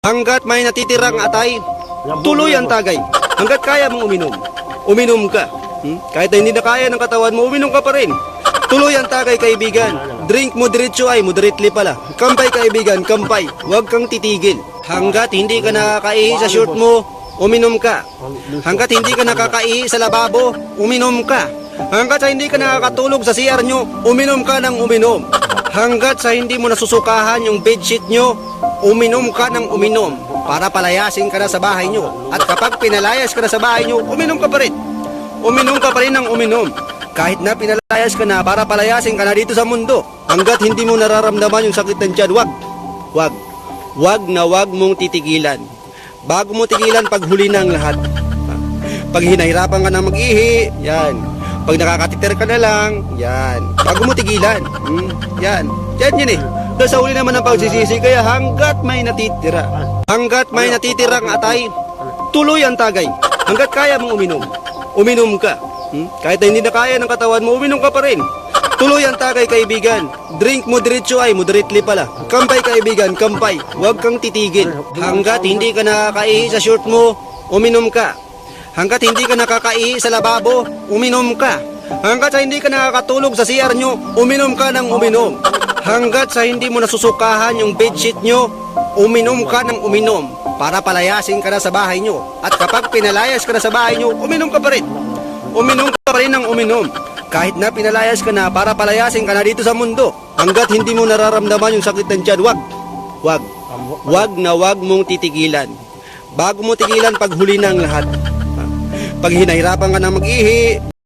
Hanggat may natitirang atay, tuloy ang tagay. Hanggat kaya mong uminom, uminom ka. Kahit na hindi na kaya ng katawan mo, uminom ka pa rin. Tuloy ang tagay, kaibigan. Drink moderately ay moderately pala. Kampay, kaibigan, kampay. Huwag kang titigil. Hanggat hindi ka nakakaihi sa short mo, uminom ka. Hanggat hindi ka nakakaihi sa lababo, uminom ka. Hanggat sa hindi ka nakakatulog sa CR nyo, uminom ka ng uminom. Hanggat sa hindi mo nasusukahan yung bedsheet nyo, uminom ka ng uminom para palayasin ka na sa bahay nyo. At kapag pinalayas ka na sa bahay nyo, uminom ka pa rin. Uminom ka pa rin ng uminom. Kahit na pinalayas ka na para palayasin ka na dito sa mundo. Hanggat hindi mo nararamdaman yung sakit ng tiyan, wag na wag mong titigilan. Bago mo tigilan, paghuli na ang lahat. Pag hinahirapan ka na mag-ihi, yan. Pag nakakatiter ka na lang, yan. Bago mo tigilan, yan. Yan eh. Dahil sa huli naman ang pagsisisi, kaya hanggat may natitira. Hanggat may natitirang atay, tuloy ang tagay. Hanggat kaya mong uminom, uminom ka. Kahit na hindi na kaya ng katawan mo, uminom ka pa rin. Tuloy ang tagay, kaibigan. Drink moderately ay moderately pala. Kampay, kaibigan, kampay. Huwag kang titigil. Hanggat hindi ka nakakaihi sa short mo, uminom ka. Hanggat hindi ka nakakaihi sa lababo, uminom ka. Hanggat sa hindi ka nakakatulog sa CR nyo, uminom ka ng uminom. Hanggat sa hindi mo nasusukahan yung bedsheet nyo, uminom ka ng uminom para palayasin ka na sa bahay nyo. At kapag pinalayas ka na sa bahay nyo, uminom ka pa rin. Uminom ka pa rin ng uminom. Kahit na pinalayas ka na para palayasin ka na dito sa mundo. Hanggat hindi mo nararamdaman yung sakit ng tiyan, wag na wag mong titigilan. Bago mo tigilan, paghuli na ang lahat. Pag hinahirapan ka na mag-ihi,